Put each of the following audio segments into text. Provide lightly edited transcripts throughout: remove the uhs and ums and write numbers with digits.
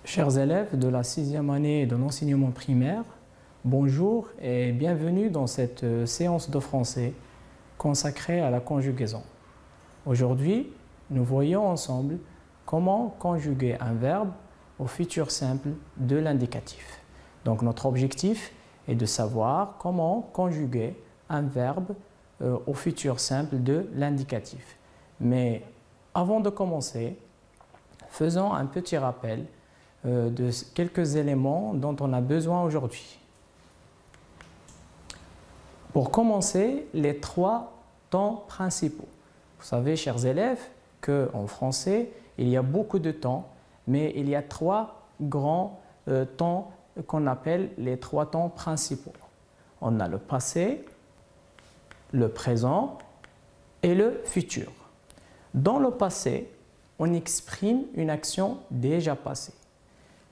Chers élèves de la 6e année de l'enseignement primaire, bonjour et bienvenue dans cette séance de français consacrée à la conjugaison. Aujourd'hui, nous voyons ensemble comment conjuguer un verbe au futur simple de l'indicatif. Donc notre objectif est de savoir comment conjuguer un verbe au futur simple de l'indicatif. Mais avant de commencer, faisons un petit rappel de quelques éléments dont on a besoin aujourd'hui. Pour commencer, les trois temps principaux. Vous savez, chers élèves, qu'en français, il y a beaucoup de temps, mais il y a trois grands temps qu'on appelle les trois temps principaux. On a le passé, le présent et le futur. Dans le passé, on exprime une action déjà passée.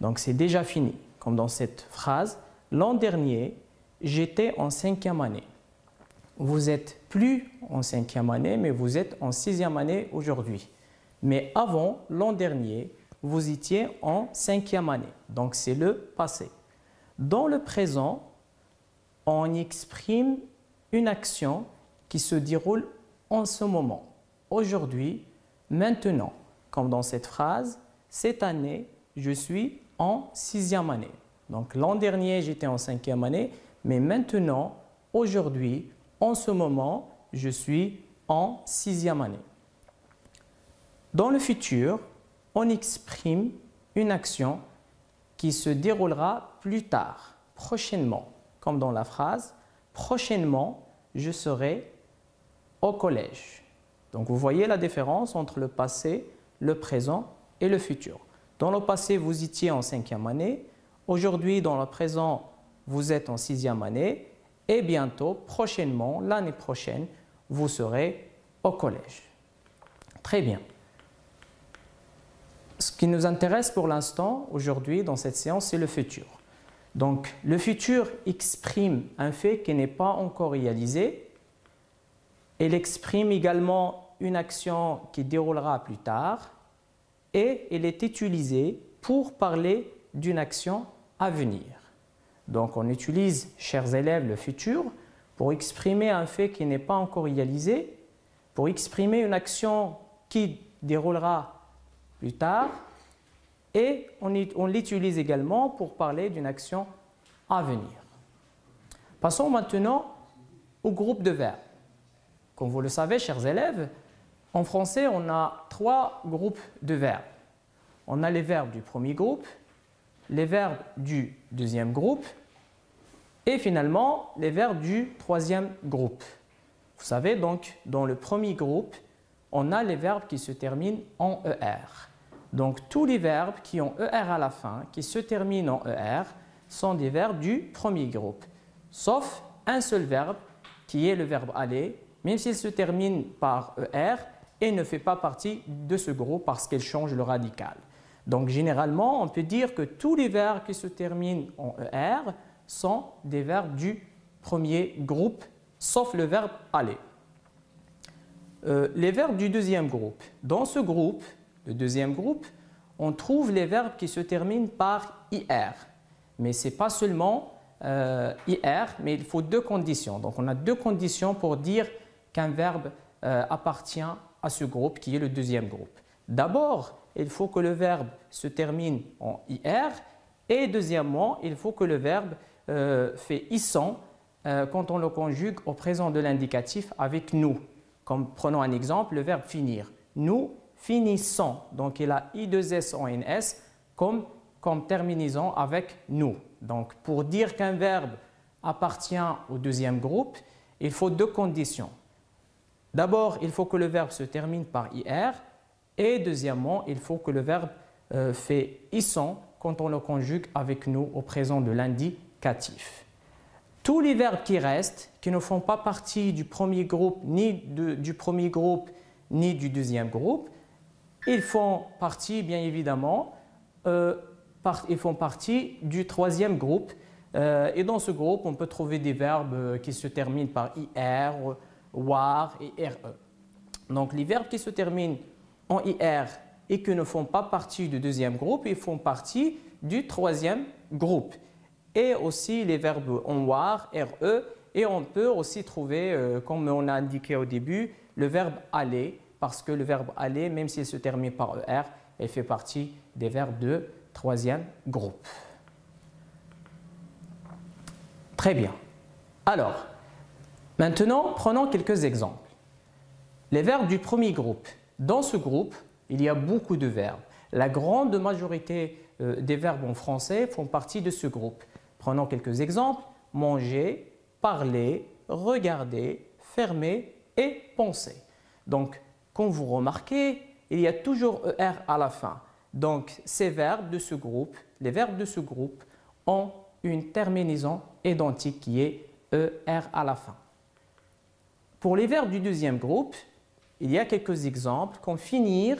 Donc c'est déjà fini, comme dans cette phrase. L'an dernier, j'étais en 5e année. Vous n'êtes plus en 5e année, mais vous êtes en 6e année aujourd'hui. Mais avant, l'an dernier, vous étiez en 5e année. Donc c'est le passé. Dans le présent, on exprime une action qui se déroule en ce moment. Aujourd'hui, maintenant, comme dans cette phrase, cette année, je suis en 6e année. Donc l'an dernier, j'étais en 5e année, mais maintenant, aujourd'hui, en ce moment, je suis en 6e année. Dans le futur, on exprime une action qui se déroulera plus tard, prochainement, comme dans la phrase « Prochainement, je serai au collège ». Donc vous voyez la différence entre le passé, le présent et le futur. Dans le passé, vous étiez en 5e année. Aujourd'hui, dans le présent, vous êtes en 6e année. Et bientôt, prochainement, l'année prochaine, vous serez au collège. Très bien. Ce qui nous intéresse pour l'instant, aujourd'hui, dans cette séance, c'est le futur. Donc, le futur exprime un fait qui n'est pas encore réalisé. Il exprime également une action qui déroulera plus tard. Et il est utilisé pour parler d'une action à venir. Donc on utilise, chers élèves, le futur pour exprimer un fait qui n'est pas encore réalisé, pour exprimer une action qui déroulera plus tard, et on l'utilise également pour parler d'une action à venir. Passons maintenant au groupe de verbes. Comme vous le savez, chers élèves, en français, on a trois groupes de verbes. On a les verbes du premier groupe, les verbes du deuxième groupe et finalement les verbes du troisième groupe. Vous savez donc, dans le premier groupe, on a les verbes qui se terminent en ER. Donc tous les verbes qui ont ER à la fin, qui se terminent en ER, sont des verbes du premier groupe. Sauf un seul verbe qui est le verbe aller, même s'il se termine par ER, et ne fait pas partie de ce groupe parce qu'il change le radical. Donc généralement, on peut dire que tous les verbes qui se terminent en ER sont des verbes du premier groupe, sauf le verbe aller. Les verbes du deuxième groupe. Dans ce groupe, le deuxième groupe, on trouve les verbes qui se terminent par IR. Mais ce n'est pas seulement IR, mais il faut deux conditions. Donc on a deux conditions pour dire qu'un verbe appartient à ce groupe qui est le deuxième groupe. D'abord, il faut que le verbe se termine en IR et deuxièmement, il faut que le verbe fait ISSON quand on le conjugue au présent de l'indicatif avec nous. Comme prenons un exemple, le verbe finir. Nous finissons. Donc il a I2S en NS comme terminaison avec nous. Donc pour dire qu'un verbe appartient au deuxième groupe, il faut deux conditions. D'abord, il faut que le verbe se termine par IR et deuxièmement, il faut que le verbe fait ISSON quand on le conjugue avec nous au présent de l'indicatif. Tous les verbes qui restent, qui ne font pas partie du premier groupe, ni du premier groupe, ni du deuxième groupe, ils font partie, bien évidemment, ils font partie du troisième groupe. Et dans ce groupe, on peut trouver des verbes qui se terminent par IR, WAR et RE. Donc les verbes qui se terminent en IR et qui ne font pas partie du deuxième groupe, ils font partie du troisième groupe. Et aussi les verbes avoir, re, et on peut aussi trouver, comme on a indiqué au début, le verbe aller, parce que le verbe aller, même s'il se termine par er, il fait partie des verbes de troisième groupe. Très bien. Alors, maintenant, prenons quelques exemples. Les verbes du premier groupe. Dans ce groupe, il y a beaucoup de verbes. La grande majorité des verbes en français font partie de ce groupe. Prenons quelques exemples. Manger, parler, regarder, fermer et penser. Donc, comme vous remarquez, il y a toujours ER à la fin. Donc, ces verbes de ce groupe, les verbes de ce groupe ont une terminaison identique qui est ER à la fin. Pour les verbes du deuxième groupe, il y a quelques exemples comme finir,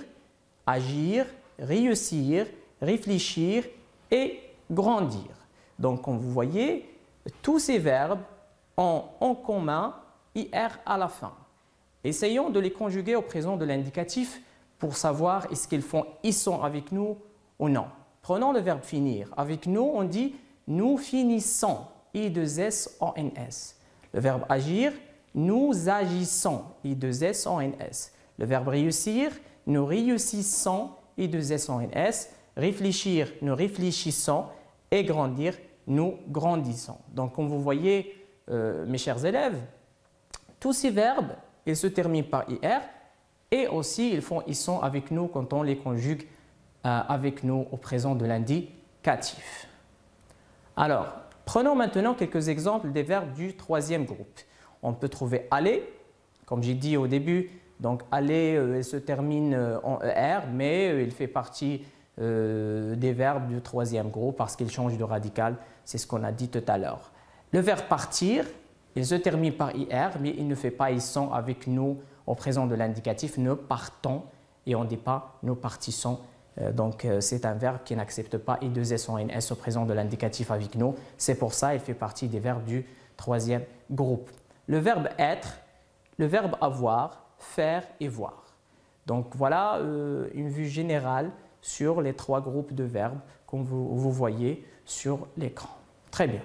agir, réussir, réfléchir et grandir. Donc, comme vous voyez, tous ces verbes ont en commun IR à la fin. Essayons de les conjuguer au présent de l'indicatif pour savoir est-ce qu'ils font « ils sont avec nous » ou non. Prenons le verbe finir. Avec nous, on dit « nous finissons » I2S-O-N-S. Le verbe agir, nous agissons I2S-O-N-S. Le verbe réussir, nous réussissons I2S-O-N-S. Réfléchir, nous réfléchissons. Et grandir, nous grandissons. Donc, comme vous voyez, mes chers élèves, tous ces verbes, ils se terminent par IR et aussi ils sont avec nous quand on les conjugue avec nous au présent de l'indicatif. Alors, prenons maintenant quelques exemples des verbes du troisième groupe. On peut trouver aller, comme j'ai dit au début, donc aller il se termine en ER, mais il fait partie des verbes du troisième groupe parce qu'il change de radical, c'est ce qu'on a dit tout à l'heure. Le verbe partir, il se termine par IR, mais il ne fait pas ils sont avec nous au présent de l'indicatif, nous partons et on ne dit pas nous partissons. Donc c'est un verbe qui n'accepte pas I2S-O-N-S au présent de l'indicatif avec nous. C'est pour ça qu'il fait partie des verbes du troisième groupe. Le verbe être, le verbe avoir, faire et voir. Donc voilà une vue générale sur les trois groupes de verbes comme vous voyez sur l'écran. Très bien.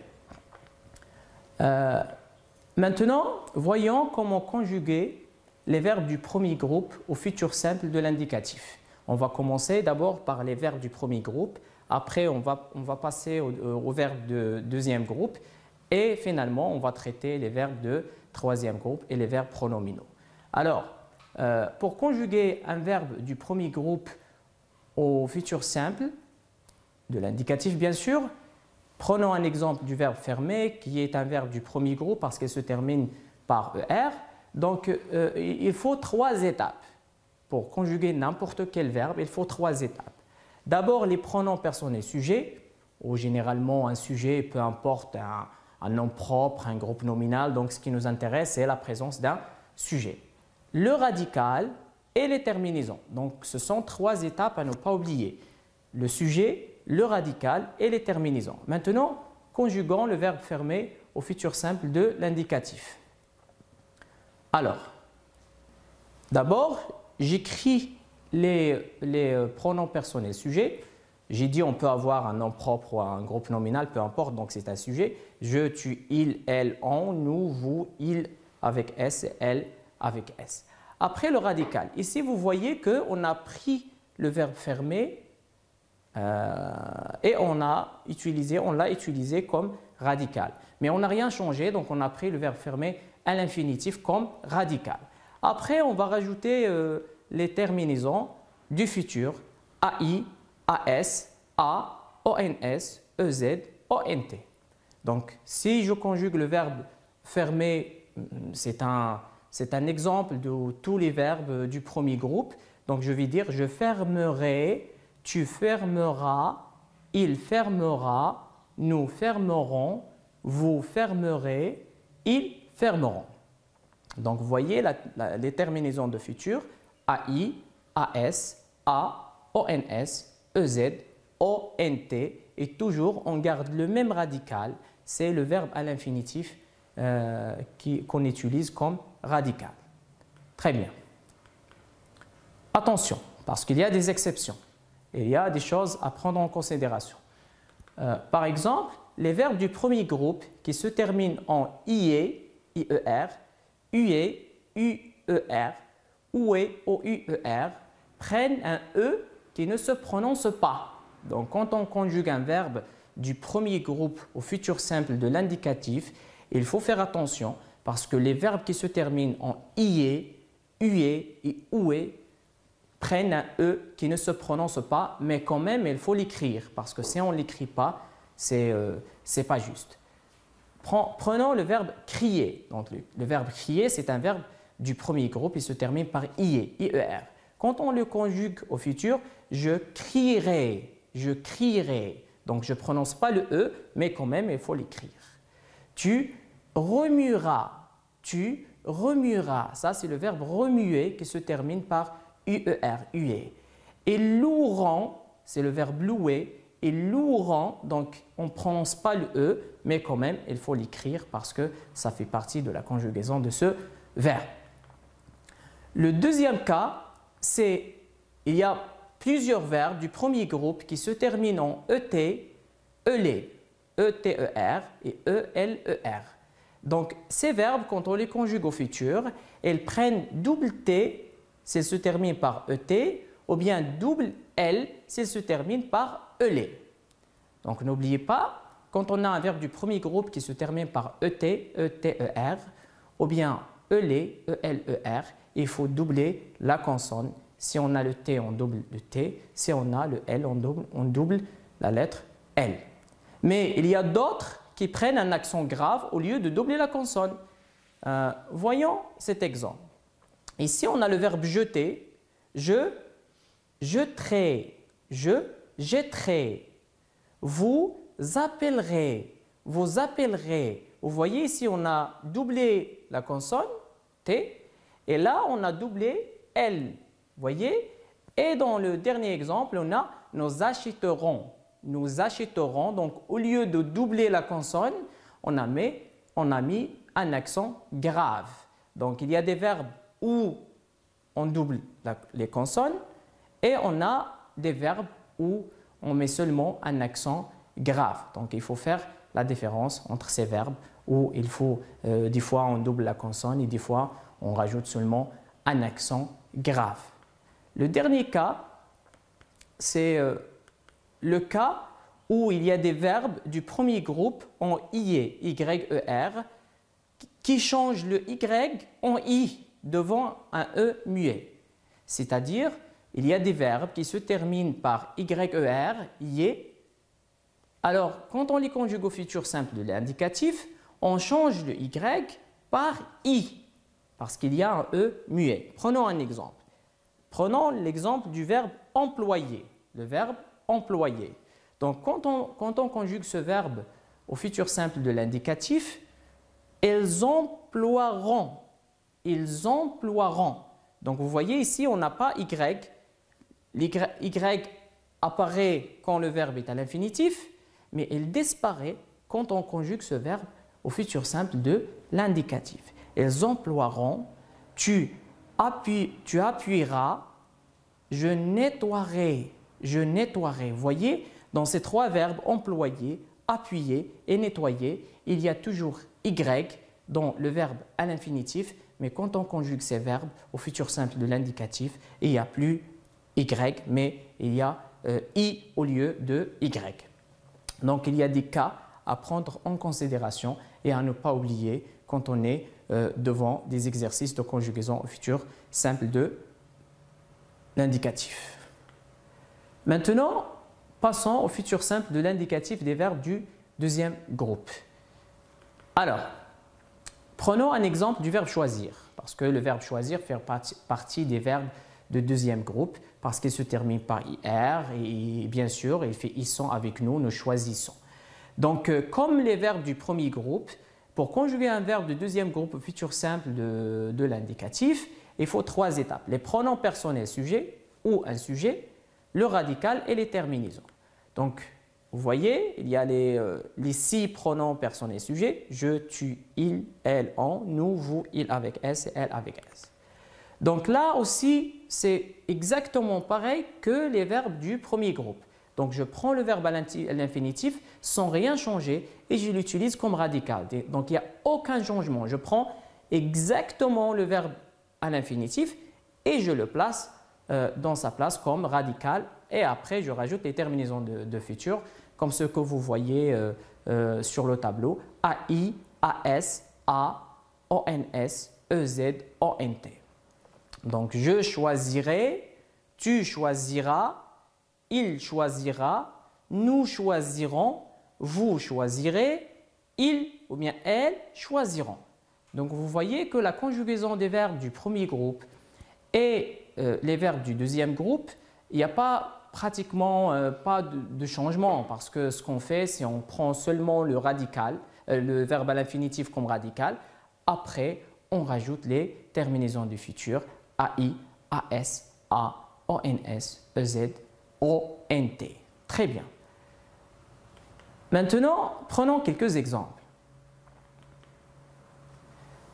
Maintenant, voyons comment conjuguer les verbes du premier groupe au futur simple de l'indicatif. On va commencer d'abord par les verbes du premier groupe, après on va passer aux verbes de deuxième groupe et finalement on va traiter les verbes de troisième groupe et les verbes pronominaux. Alors, pour conjuguer un verbe du premier groupe au futur simple de l'indicatif bien sûr, prenons un exemple du verbe fermer qui est un verbe du premier groupe parce qu'il se termine par ER. Donc, il faut trois étapes. Pour conjuguer n'importe quel verbe, il faut trois étapes. D'abord, les pronoms personnels sujets, ou généralement un sujet, peu importe, un nom propre, un groupe nominal. Donc, ce qui nous intéresse, c'est la présence d'un sujet. Le radical et les terminaisons. Donc, ce sont trois étapes à ne pas oublier. Le sujet, le radical et les terminaisons. Maintenant, conjuguons le verbe fermer au futur simple de l'indicatif. Alors, d'abord, j'écris les pronoms personnels sujets. J'ai dit on peut avoir un nom propre ou un groupe nominal, peu importe, donc c'est un sujet. Je, tu, il, elle, on, nous, vous, il avec S et elle avec S. Après le radical, ici vous voyez qu'on a pris le verbe fermer et on l'a utilisé comme radical. Mais on n'a rien changé, donc on a pris le verbe fermer à l'infinitif comme radical. Après, on va rajouter les terminaisons du futur AI, AS, A, ONS, EZ, ONT. Donc, si je conjugue le verbe fermer, c'est un exemple de tous les verbes du premier groupe. Donc, je vais dire je fermerai, tu fermeras, il fermera, nous fermerons, vous fermerez, ils fermeront. Donc, vous voyez les terminaisons de futur AI, AS, A, ONS, EZ, ONT et toujours on garde le même radical, c'est le verbe à l'infinitif qu'on utilise comme radical. Très bien. Attention, parce qu'il y a des exceptions. Il y a des choses à prendre en considération. Par exemple, les verbes du premier groupe qui se terminent en IE, IER, UE, UER, OUE, OUER, prennent un E qui ne se prononce pas. Donc, quand on conjugue un verbe du premier groupe au futur simple de l'indicatif, il faut faire attention parce que les verbes qui se terminent en IE, UE et OUE prennent un E qui ne se prononce pas, mais quand même, il faut l'écrire parce que si on ne l'écrit pas, c'est pas juste. Prenons le verbe crier. Donc, le verbe crier, c'est un verbe du premier groupe, il se termine par IE, IER. Quand on le conjugue au futur, je crierai, je crierai. Donc, je ne prononce pas le E, mais quand même, il faut l'écrire. Tu remueras, tu remueras. Ça, c'est le verbe remuer qui se termine par UER, UE. Et loueront, c'est le verbe louer. Et loueront, donc on ne prononce pas le E, mais quand même, il faut l'écrire parce que ça fait partie de la conjugaison de ce verbe. Le deuxième cas, c'est il y a plusieurs verbes du premier groupe qui se terminent en ET, ELE, ETER et ELER. Donc, ces verbes, quand on les conjugue au futur, elles prennent double T s'ils se terminent par ET ou bien double L s'ils se terminent par ELE. Donc, n'oubliez pas, quand on a un verbe du premier groupe qui se termine par ET, ETER ou bien ELE, ELER, il faut doubler la consonne. Si on a le T, on double le T. Si on a le L, on double la lettre L. Mais il y a d'autres qui prennent un accent grave au lieu de doubler la consonne. Voyons cet exemple. Ici, on a le verbe jeter. Je jeterai. Je jetterai. Vous appellerez. Vous appellerez. Vous voyez ici, on a doublé la consonne T. Et là, on a doublé L. Vous voyez? Et dans le dernier exemple, on a nous achèterons. Nous achèterons. Donc, au lieu de doubler la consonne, on a mis un accent grave. Donc, il y a des verbes où on double les consonnes et on a des verbes où on met seulement un accent grave. Donc, il faut faire la différence entre ces verbes où il faut, des fois, on double la consonne et des fois, on rajoute seulement un accent grave. Le dernier cas, c'est le cas où il y a des verbes du premier groupe en IE, YER, qui changent le Y en I devant un E muet. C'est-à-dire, il y a des verbes qui se terminent par YER, IE. Alors, quand on les conjugue au futur simple de l'indicatif, on change le Y par I, parce qu'il y a un E muet. Prenons un exemple. Prenons l'exemple du verbe employer, le verbe employer. Donc, quand on conjugue ce verbe au futur simple de l'indicatif, ils emploieront. Ils emploieront. Donc, vous voyez ici, on n'a pas Y. Y apparaît quand le verbe est à l'infinitif, mais il disparaît quand on conjugue ce verbe au futur simple de l'indicatif. Ils emploieront, tu appuieras, je nettoierai, je nettoierai. Vous voyez, dans ces trois verbes, employer, appuyer et nettoyer, il y a toujours Y dans le verbe à l'infinitif, mais quand on conjugue ces verbes au futur simple de l'indicatif, il n'y a plus Y, mais il y a I au lieu de Y. Donc, il y a des cas à prendre en considération et à ne pas oublier quand on est devant des exercices de conjugaison au futur simple de l'indicatif. Maintenant, passons au futur simple de l'indicatif des verbes du deuxième groupe. Alors, prenons un exemple du verbe choisir, parce que le verbe choisir fait partie des verbes de deuxième groupe, parce qu'il se termine par IR et bien sûr, il fait ils sont avec nous, nous choisissons. Donc, comme les verbes du premier groupe, pour conjuguer un verbe de deuxième groupe au futur simple de l'indicatif, il faut trois étapes. Les pronoms personnels sujet ou un sujet, le radical et les terminaisons. Donc, vous voyez, il y a les six pronoms personnels sujets, je, tu, il, elle, on, nous, vous, il avec S et elle avec S. Donc là aussi, c'est exactement pareil que les verbes du premier groupe. Donc je prends le verbe à l'infinitif sans rien changer et je l'utilise comme radical. Donc il n'y a aucun changement. Je prends exactement le verbe à l'infinitif et je le place dans sa place comme radical et après je rajoute les terminaisons de futur comme ce que vous voyez sur le tableau. AI, AS, A, ONS, EZ, ONT. Donc je choisirai, tu choisiras, il choisira, nous choisirons, vous choisirez, ils ou bien elles choisiront. Donc vous voyez que la conjugaison des verbes du premier groupe et les verbes du deuxième groupe, il n'y a pas pratiquement pas de changement parce que ce qu'on fait, c'est on prend seulement le radical, le verbe à l'infinitif comme radical. Après, on rajoute les terminaisons du futur AI, AS, A, ONS, EZ, ONT. Très bien. Maintenant, prenons quelques exemples.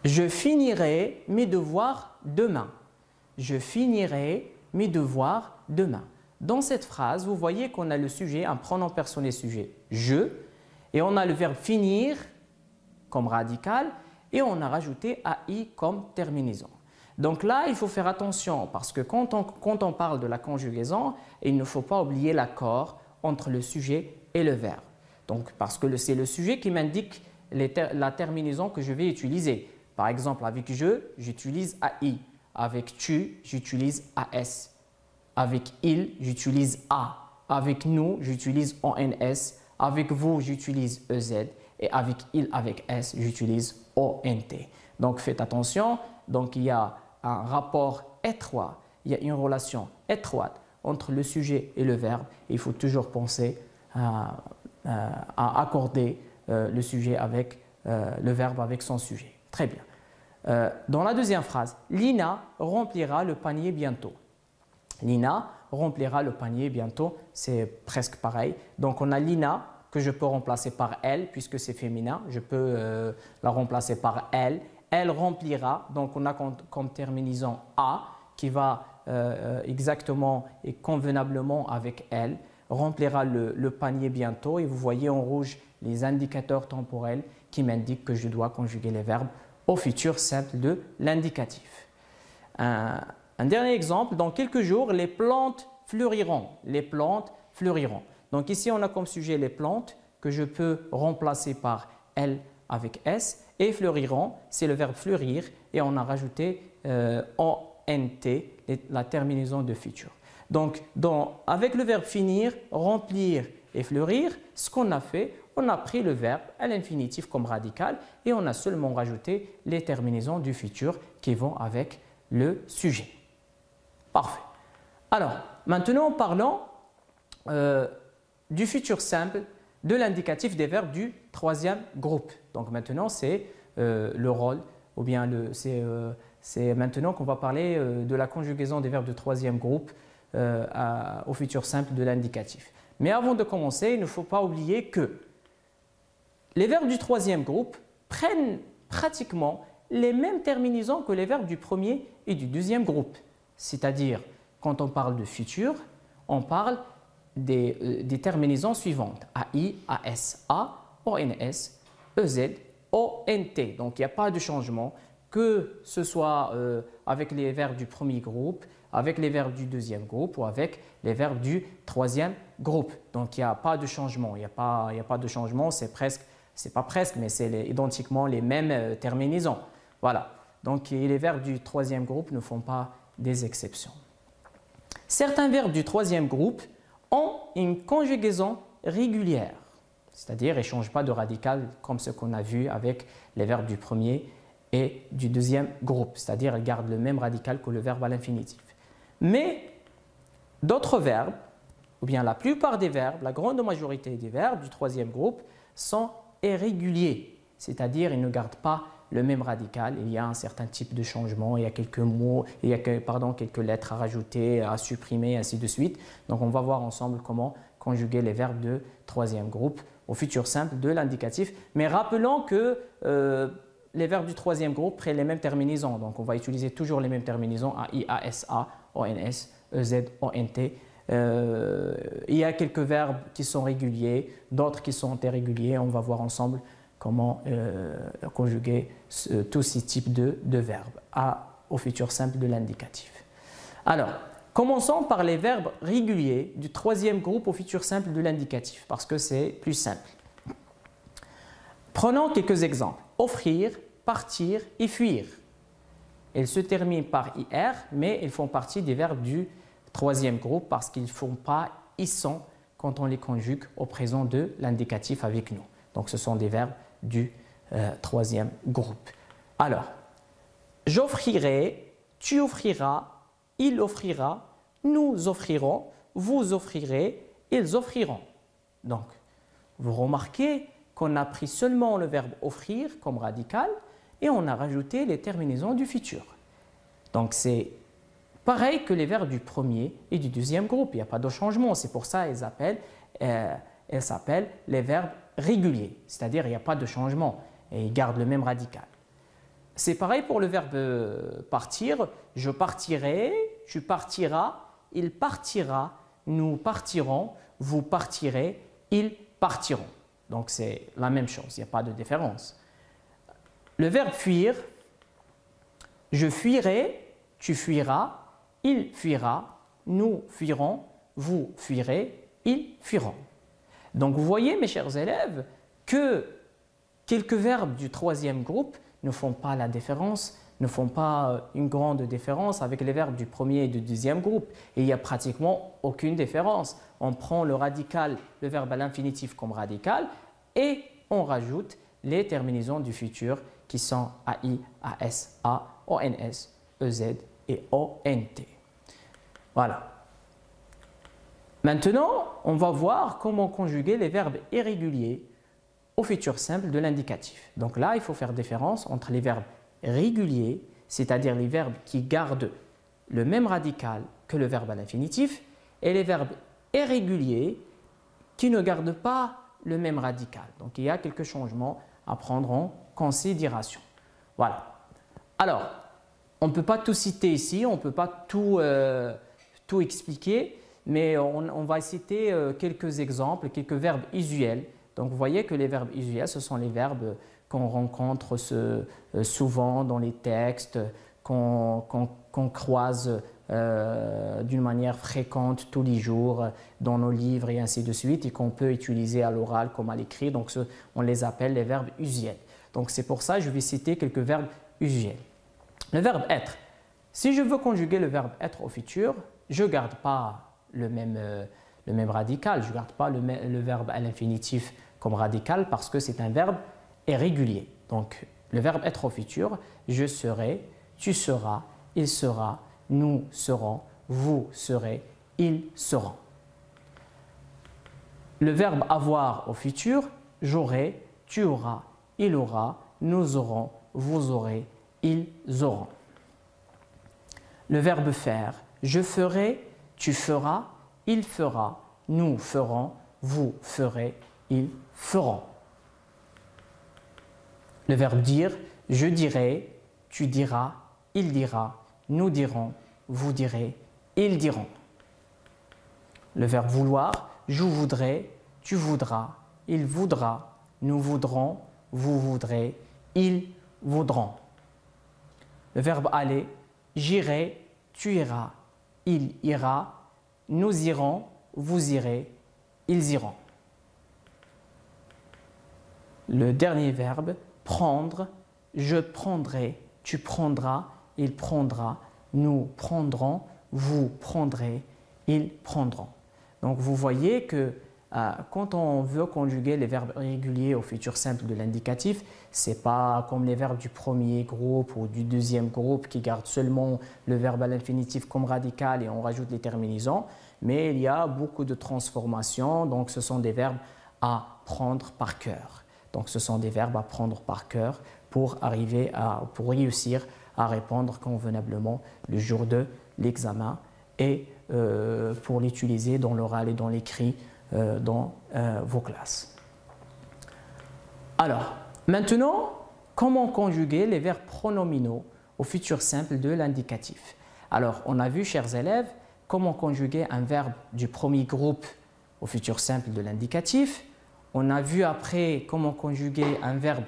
Je finirai mes devoirs demain. Je finirai mes devoirs demain. Dans cette phrase, vous voyez qu'on a le sujet, un pronom personnel sujet « je » et on a le verbe « finir » comme radical et on a rajouté « AI » comme terminaison. Donc là, il faut faire attention parce que quand on parle de la conjugaison, il ne faut pas oublier l'accord entre le sujet et le verbe. Donc, parce que c'est le sujet qui m'indique la terminaison que je vais utiliser. Par exemple, avec « je », j'utilise « AI ». Avec « tu », j'utilise « AS ». Avec « il », j'utilise « A ». Avec « nous », j'utilise « ONS ». Avec « vous », j'utilise « EZ ». Et avec « il », avec « S », j'utilise « ONT ». Donc, faites attention. Donc, il y a un rapport étroit, il y a une relation étroite entre le sujet et le verbe. Il faut toujours penser à accorder le sujet avec le verbe avec son sujet. Très bien. Dans la deuxième phrase, Lina remplira le panier bientôt. Lina remplira le panier bientôt, c'est presque pareil. Donc on a Lina que je peux remplacer par elle puisque c'est féminin. Je peux la remplacer par elle. Elle remplira, donc on a comme terminaison A qui va exactement et convenablement avec elle. Remplira le panier bientôt et vous voyez en rouge les indicateurs temporels qui m'indiquent que je dois conjuguer les verbes au futur simple de l'indicatif. Un dernier exemple, dans quelques jours, les plantes fleuriront. Les plantes fleuriront. Donc ici, on a comme sujet les plantes que je peux remplacer par elle avec S. Et fleuriront, c'est le verbe fleurir et on a rajouté ONT, la terminaison de futur. Donc, avec le verbe finir, remplir et fleurir, ce qu'on a fait, on a pris le verbe à l'infinitif comme radical et on a seulement rajouté les terminaisons du futur qui vont avec le sujet. Parfait. Alors, maintenant parlons du futur simple de l'indicatif des verbes du troisième groupe. Donc maintenant, c'est le rôle, ou bien c'est maintenant qu'on va parler de la conjugaison des verbes de troisième groupe au futur simple de l'indicatif. Mais avant de commencer, il ne faut pas oublier que les verbes du troisième groupe prennent pratiquement les mêmes terminaisons que les verbes du premier et du deuxième groupe. C'est-à-dire, quand on parle de futur, on parle des terminaisons suivantes. AI, AS, A, ONS, EZ, ONT. Donc, il n'y a pas de changement, que ce soit avec les verbes du premier groupe, avec les verbes du deuxième groupe ou avec les verbes du troisième groupe. Donc, il n'y a pas de changement. Il n'y a pas de changement, c'est pas presque, mais c'est identiquement les mêmes terminaisons. Voilà. Donc, les verbes du troisième groupe ne font pas des exceptions. Certains verbes du troisième groupe ont une conjugaison régulière, c'est-à-dire ils ne changent pas de radical comme ce qu'on a vu avec les verbes du premier et du deuxième groupe, c'est-à-dire ils gardent le même radical que le verbe à l'infinitif. Mais d'autres verbes, ou bien la plupart des verbes, la grande majorité des verbes du troisième groupe sont irréguliers, c'est-à-dire ils ne gardent pas le même radical, il y a un certain type de changement, il y a quelques mots, il y a quelques lettres à rajouter, à supprimer, ainsi de suite. Donc on va voir ensemble comment conjuguer les verbes de troisième groupe au futur simple de l'indicatif. Mais rappelons que les verbes du troisième groupe prennent les mêmes terminaisons. Donc, on va utiliser toujours les mêmes terminaisons, AI, ASA, ONS, EZ, ONT. Il y a quelques verbes qui sont réguliers, d'autres qui sont irréguliers. On va voir ensemble comment conjuguer tous ces types de verbes au futur simple de l'indicatif. Alors, commençons par les verbes réguliers du troisième groupe au futur simple de l'indicatif, parce que c'est plus simple. Prenons quelques exemples. Offrir, partir et fuir. Ils se terminent par IR, mais ils font partie des verbes du troisième groupe parce qu'ils ne font pas ils sont quand on les conjugue au présent de l'indicatif avec nous. Donc, ce sont des verbes du troisième groupe. Alors, j'offrirai, tu offriras, il offrira, nous offrirons, vous offrirez, ils offriront. Donc, vous remarquez qu'on a pris seulement le verbe offrir comme radical et on a rajouté les terminaisons du futur. Donc, c'est pareil que les verbes du premier et du deuxième groupe. Il n'y a pas de changement. C'est pour ça qu'ils s'appellent les verbes réguliers. C'est-à-dire, il n'y a pas de changement et ils gardent le même radical. C'est pareil pour le verbe partir. Je partirai, tu partiras, il partira, nous partirons, vous partirez, ils partiront. Donc, c'est la même chose, il n'y a pas de différence. Le verbe fuir, je fuirai, tu fuiras, il fuira, nous fuirons, vous fuirez, ils fuiront. Donc, vous voyez, mes chers élèves, que quelques verbes du troisième groupe ne font pas la différence, ne font pas une grande différence avec les verbes du premier et du deuxième groupe. Et il n'y a pratiquement aucune différence. On prend le radical, le verbe à l'infinitif comme radical et on rajoute les terminaisons du futur qui sont AI, AS, A, ONS, EZ et ONT. Voilà. Maintenant, on va voir comment conjuguer les verbes irréguliers au futur simple de l'indicatif. Donc là, il faut faire différence entre les verbes réguliers, c'est-à-dire les verbes qui gardent le même radical que le verbe à l'infinitif, et les verbes irréguliers qui ne gardent pas le même radical. Donc il y a quelques changements à prendre en considération. Voilà. Alors, on ne peut pas tout citer ici, on ne peut pas tout expliquer, mais on va citer quelques exemples, quelques verbes usuels. Donc vous voyez que les verbes usuels, ce sont les verbes qu'on rencontre souvent dans les textes, qu'on croise d'une manière fréquente tous les jours dans nos livres et ainsi de suite et qu'on peut utiliser à l'oral comme à l'écrit. Donc on les appelle les verbes usuels. Donc c'est pour ça que je vais citer quelques verbes usuels. Le verbe être. Si je veux conjuguer le verbe être au futur, je ne garde pas le même radical, je ne garde pas le verbe à l'infinitif comme radical parce que c'est un verbe irrégulier. Donc, le verbe être au futur, je serai, tu seras, il sera, nous serons, vous serez, ils seront. Le verbe avoir au futur, j'aurai, tu auras, il aura, nous aurons, vous aurez, ils auront. Le verbe faire, je ferai, tu feras, il fera, nous ferons, vous ferez, ils feront. Le verbe dire, je dirai, tu diras, il dira, nous dirons, vous direz, ils diront. Le verbe vouloir, je voudrais, tu voudras, il voudra, nous voudrons, vous voudrez, ils voudront. Le verbe aller, j'irai, tu iras, il ira, nous irons, vous irez, ils iront. Le dernier verbe, prendre, je prendrai, tu prendras, il prendra, nous prendrons, vous prendrez, ils prendront. Donc vous voyez que quand on veut conjuguer les verbes réguliers au futur simple de l'indicatif, ce n'est pas comme les verbes du premier groupe ou du deuxième groupe qui gardent seulement le verbe à l'infinitif comme radical et on rajoute les terminaisons, mais il y a beaucoup de transformations, donc ce sont des verbes à prendre par cœur. Donc ce sont des verbes à prendre par cœur pour réussir à répondre convenablement le jour de l'examen et pour l'utiliser dans l'oral et dans l'écrit dans vos classes. Alors, maintenant, comment conjuguer les verbes pronominaux au futur simple de l'indicatif. Alors, on a vu, chers élèves, comment conjuguer un verbe du premier groupe au futur simple de l'indicatif. On a vu après comment conjuguer un verbe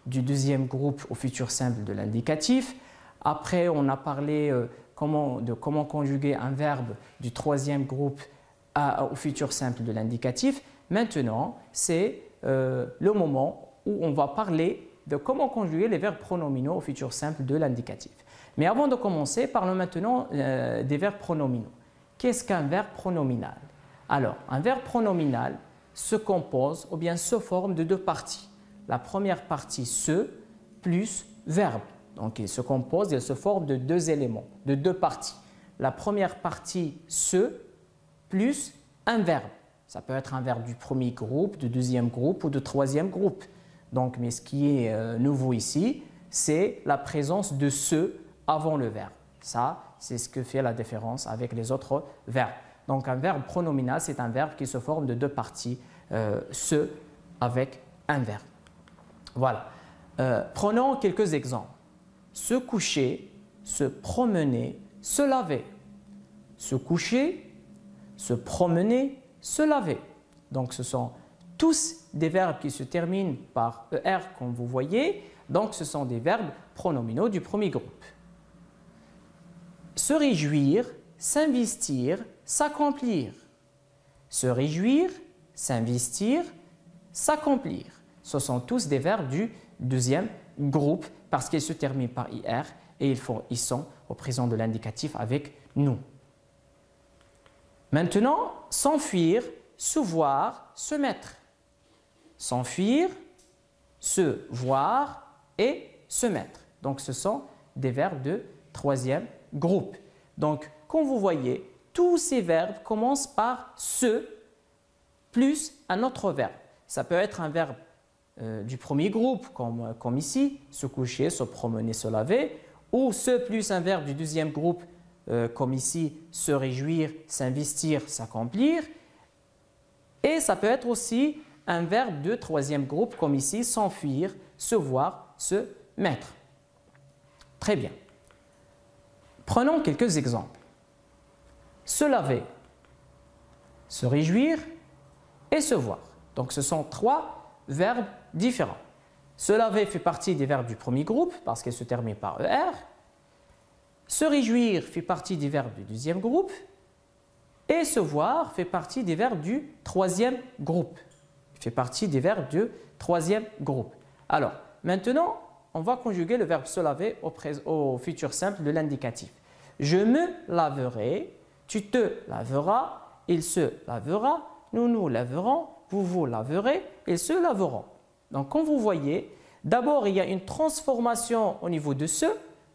du deuxième groupe au futur simple de l'indicatif. Après, on a parlé de comment conjuguer un verbe du troisième groupe au futur simple de l'indicatif. Maintenant, c'est le moment où on va parler de comment conjuguer les verbes pronominaux au futur simple de l'indicatif. Mais avant de commencer, parlons maintenant des verbes pronominaux. Qu'est-ce qu'un verbe pronominal? Alors, un verbe pronominal se compose ou bien se forme de deux parties. La première partie, se, plus verbe. Donc, il se compose, il se forme de deux éléments, de deux parties. La première partie, se, plus un verbe. Ça peut être un verbe du premier groupe, du deuxième groupe ou du troisième groupe. Donc, mais ce qui est nouveau ici, c'est la présence de se avant le verbe. Ça, c'est ce que fait la différence avec les autres verbes. Donc, un verbe pronominal, c'est un verbe qui se forme de deux parties, se avec un verbe. Voilà. Prenons quelques exemples. Se coucher, se promener, se laver. Se coucher, se promener, se laver. Donc, ce sont tous des verbes qui se terminent par ER, comme vous voyez. Donc, ce sont des verbes pronominaux du premier groupe. Se réjouir, s'investir, s'accomplir. Se réjouir, s'investir, s'accomplir. Ce sont tous des verbes du deuxième groupe parce qu'ils se terminent par IR et ils sont au présent de l'indicatif avec nous. Maintenant, s'enfuir, se voir, se mettre. S'enfuir, se voir et se mettre. Donc, ce sont des verbes de troisième groupe. Donc, comme vous voyez, tous ces verbes commencent par se plus un autre verbe. Ça peut être un verbe du premier groupe, comme ici, se coucher, se promener, se laver, ou se plus un verbe du deuxième groupe, comme ici, se réjouir, s'investir, s'accomplir. Et ça peut être aussi un verbe de troisième groupe, comme ici, s'enfuir, se voir, se mettre. Très bien. Prenons quelques exemples. Se laver, se réjouir et se voir. Donc, ce sont trois verbes différents. Se laver fait partie des verbes du premier groupe parce qu'elle se termine par ER. Se réjouir fait partie des verbes du deuxième groupe. Et se voir fait partie des verbes du troisième groupe. Il fait partie des verbes du troisième groupe. Alors, maintenant, on va conjuguer le verbe se laver au futur simple de l'indicatif. Je me laverai, tu te laveras, il se lavera, nous nous laverons, vous vous laverez, ils se laveront. Donc, comme vous voyez, d'abord, il y a une transformation au niveau de ce.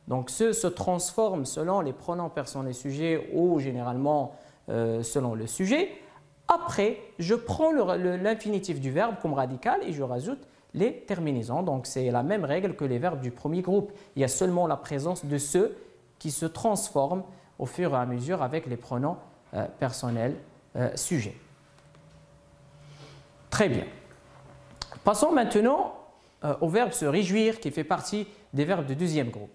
Donc, ce se transforme selon les pronoms personnels sujets ou généralement selon le sujet. Après, je prends l'infinitif du verbe comme radical et je rajoute les terminaisons. Donc, c'est la même règle que les verbes du premier groupe. Il y a seulement la présence de ce qui se transforme au fur et à mesure avec les pronoms personnels sujets. Très bien. Passons maintenant au verbe se réjouir qui fait partie des verbes du deuxième groupe.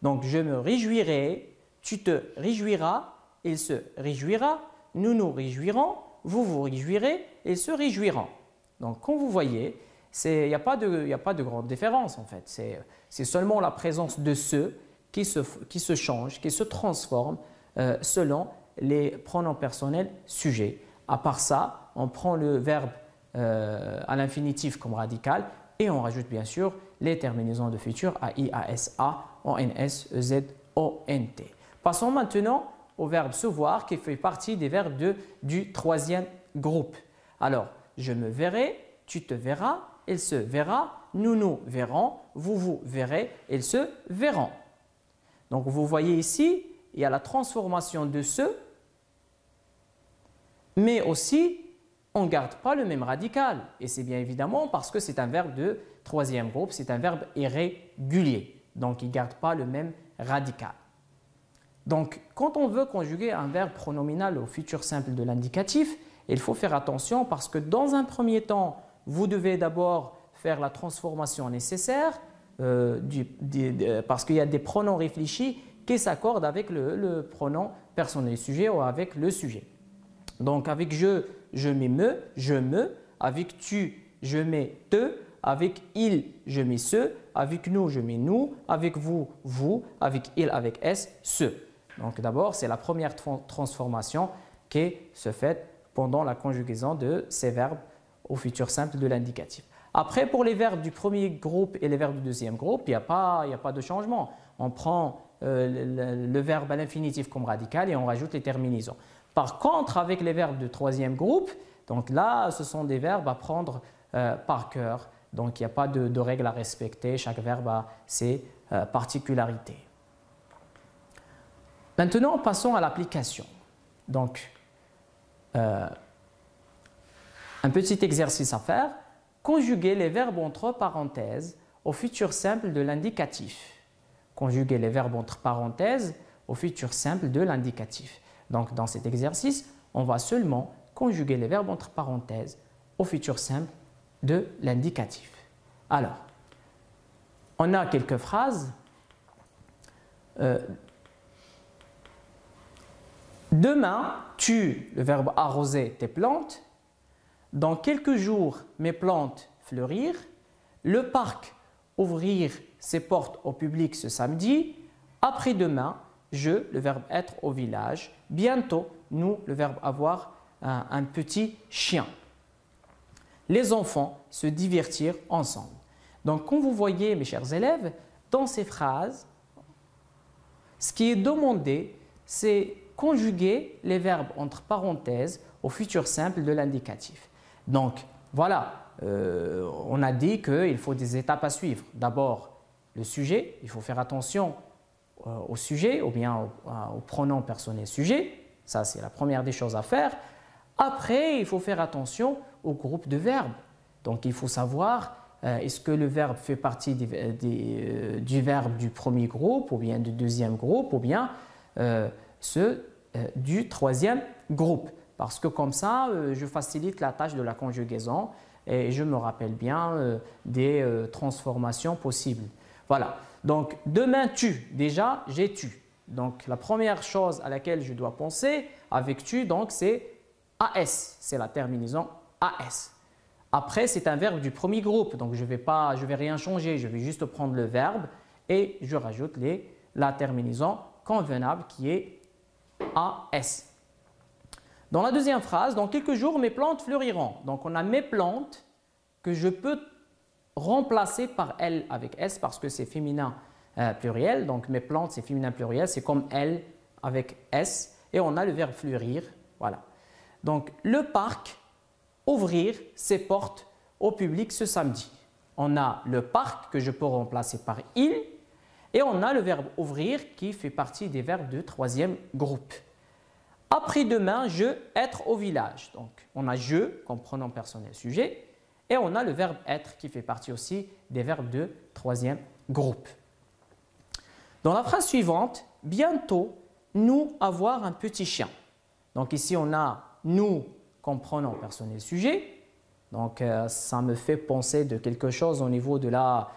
Donc, je me réjouirai, tu te réjouiras, il se réjouira, nous nous réjouirons, vous vous réjouirez, ils se réjouiront. Donc, comme vous voyez, il n'y a pas de grande différence en fait. C'est seulement la présence de ce qui se change, qui se transforme selon les pronoms personnels sujets. À part ça, on prend le verbe à l'infinitif comme radical et on rajoute bien sûr les terminaisons de futur AI, ASA, ONS, EZ, ONT. Passons maintenant au verbe se voir qui fait partie des verbes du troisième groupe. Alors, je me verrai, tu te verras, il se verra, nous nous verrons, vous vous verrez, ils se verront. Donc, vous voyez ici, il y a la transformation de ce, mais aussi, on ne garde pas le même radical. Et c'est bien évidemment parce que c'est un verbe de troisième groupe, c'est un verbe irrégulier. Donc, il ne garde pas le même radical. Donc, quand on veut conjuguer un verbe pronominal au futur simple de l'indicatif, il faut faire attention parce que dans un premier temps, vous devez d'abord faire la transformation nécessaire. parce qu'il y a des pronoms réfléchis qui s'accordent avec le pronom personnel sujet ou avec le sujet. Donc avec je mets me, je me. Avec tu, je mets te. Avec il, je mets ce. Avec nous, je mets nous. Avec vous, vous. Avec il, avec s, ce. Donc d'abord, c'est la première transformation qui se fait pendant la conjugaison de ces verbes au futur simple de l'indicatif. Après, pour les verbes du premier groupe et les verbes du deuxième groupe, il n'y a pas de changement. On prend le verbe à l'infinitif comme radical et on rajoute les terminaisons. Par contre, avec les verbes du troisième groupe, donc là, ce sont des verbes à prendre par cœur. Donc, il n'y a pas de règles à respecter. Chaque verbe a ses particularités. Maintenant, passons à l'application. Donc, un petit exercice à faire. Conjuguer les verbes entre parenthèses au futur simple de l'indicatif. Conjuguer les verbes entre parenthèses au futur simple de l'indicatif. Donc, dans cet exercice, on va seulement conjuguer les verbes entre parenthèses au futur simple de l'indicatif. Alors, on a quelques phrases. Demain, tu, le verbe arroser tes plantes. Dans quelques jours, mes plantes fleurir. Le parc ouvrir ses portes au public ce samedi. Après-demain, je, le verbe être au village. Bientôt, nous, le verbe avoir un petit chien. Les enfants se divertir ensemble. Donc, comme vous voyez, mes chers élèves, dans ces phrases, ce qui est demandé, c'est conjuguer les verbes entre parenthèses au futur simple de l'indicatif. Donc, voilà, on a dit qu'il faut des étapes à suivre. D'abord, le sujet, il faut faire attention au sujet ou bien au pronom personnel sujet. Ça, c'est la première des choses à faire. Après, il faut faire attention au groupe de verbes. Donc, il faut savoir est-ce que le verbe fait partie du verbe du premier groupe ou bien du deuxième groupe ou bien du troisième groupe. Parce que comme ça, je facilite la tâche de la conjugaison et je me rappelle bien des transformations possibles. Voilà. Donc, demain tu, déjà, j'ai tu. Donc, la première chose à laquelle je dois penser avec tu, donc, c'est AS. C'est la terminaison AS. Après, c'est un verbe du premier groupe. Donc, je vais rien changer. Je vais juste prendre le verbe et je rajoute la terminaison convenable qui est AS. Dans la deuxième phrase, dans quelques jours, mes plantes fleuriront. Donc, on a mes plantes que je peux remplacer par elles avec S parce que c'est féminin pluriel. Donc, mes plantes, c'est féminin pluriel. C'est comme elles avec S. Et on a le verbe fleurir. Voilà. Donc, le parc, ouvrir ses portes au public ce samedi. On a le parc que je peux remplacer par il. Et on a le verbe ouvrir qui fait partie des verbes de troisième groupe. Après-demain, je, être au village. Donc, on a je comme pronom personnel sujet et on a le verbe être qui fait partie aussi des verbes de troisième groupe. Dans la phrase suivante, bientôt, nous avoir un petit chien. Donc, ici, on a nous comme pronom personnel sujet. Donc, ça me fait penser de quelque chose au niveau de la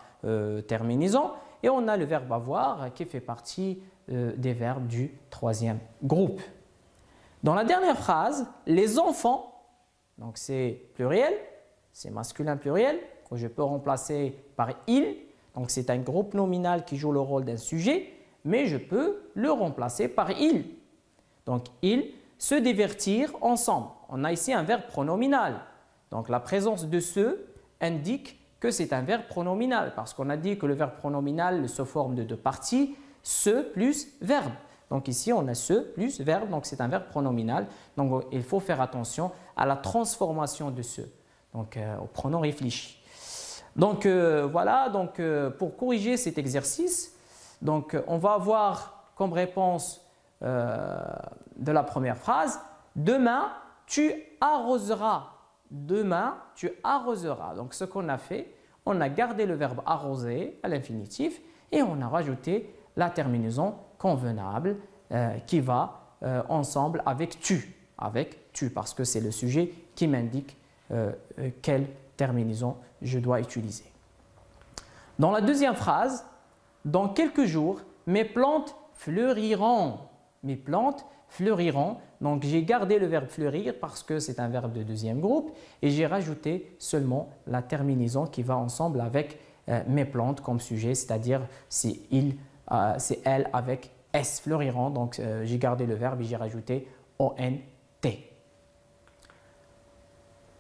terminaison. Et on a le verbe avoir qui fait partie des verbes du troisième groupe. Dans la dernière phrase, les enfants, donc c'est pluriel, c'est masculin pluriel, que je peux remplacer par il. Donc c'est un groupe nominal qui joue le rôle d'un sujet, mais je peux le remplacer par il. Donc ils se divertir ensemble. On a ici un verbe pronominal. Donc la présence de ce indique que c'est un verbe pronominal parce qu'on a dit que le verbe pronominal se forme de deux parties, ce plus verbe. Donc ici, on a ce plus verbe, donc c'est un verbe pronominal. Donc il faut faire attention à la transformation de ce, donc au pronom réfléchi. Donc voilà, donc, pour corriger cet exercice, donc, on va avoir comme réponse de la première phrase, demain tu arroseras. Demain tu arroseras. Donc ce qu'on a fait, on a gardé le verbe arroser à l'infinitif et on a rajouté la terminaison convenable qui va ensemble avec tu, parce que c'est le sujet qui m'indique quelle terminaison je dois utiliser. Dans la deuxième phrase, dans quelques jours, mes plantes fleuriront. Mes plantes fleuriront. Donc, j'ai gardé le verbe fleurir parce que c'est un verbe de deuxième groupe et j'ai rajouté seulement la terminaison qui va ensemble avec mes plantes comme sujet, c'est-à-dire c'est elle avec S, fleuriront. Donc, j'ai gardé le verbe et j'ai rajouté ONT.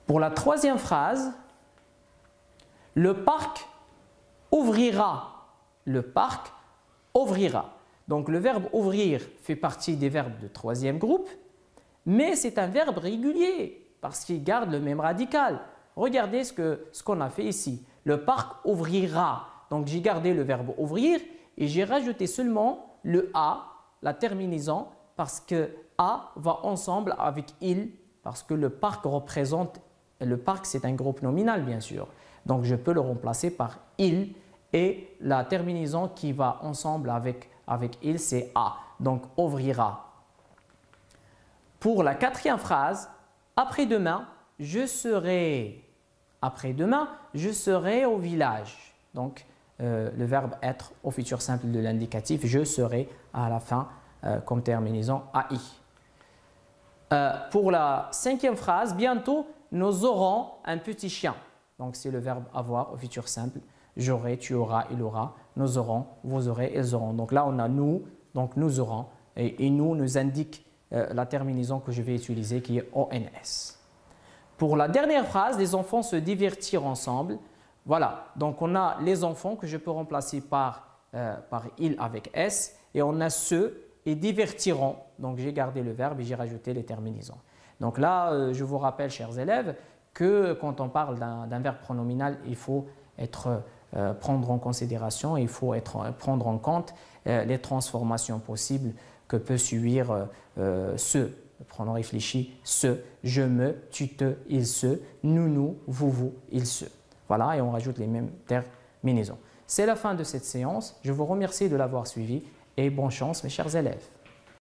Pour la troisième phrase, le parc ouvrira. Le parc ouvrira. Donc, le verbe ouvrir fait partie des verbes de troisième groupe, mais c'est un verbe régulier parce qu'il garde le même radical. Regardez ce qu'on a fait ici. Le parc ouvrira. Donc, j'ai gardé le verbe ouvrir et j'ai rajouté seulement le A, la terminaison, parce que A va ensemble avec il, parce que le parc représente, le parc c'est un groupe nominal bien sûr. Donc, je peux le remplacer par il et la terminaison qui va ensemble avec il, c'est A. Donc, ouvrira. Pour la quatrième phrase, après-demain, je serai. Après-demain, je serai au village. Donc, le verbe être au futur simple de l'indicatif, je serai à la fin comme terminaison AI. Pour la cinquième phrase, bientôt, nous aurons un petit chien. Donc, c'est le verbe avoir au futur simple. J'aurai, tu auras, il aura. Nous aurons, vous aurez, ils auront. Donc là, on a nous, donc nous aurons. Et nous indique la terminaison que je vais utiliser qui est ONS. Pour la dernière phrase, les enfants se divertiront ensemble. Voilà, donc on a les enfants que je peux remplacer par il avec S. Et on a ceux et divertiront. Donc j'ai gardé le verbe et j'ai rajouté les terminaisons. Donc là, je vous rappelle, chers élèves, que quand on parle d'un verbe pronominal, il faut prendre en considération, il faut prendre en compte les transformations possibles que peut subir ce, le pronom réfléchi, ce, je me, tu te, il se, nous, vous, il se. Voilà, et on rajoute les mêmes terminaisons. C'est la fin de cette séance. Je vous remercie de l'avoir suivi et bonne chance mes chers élèves.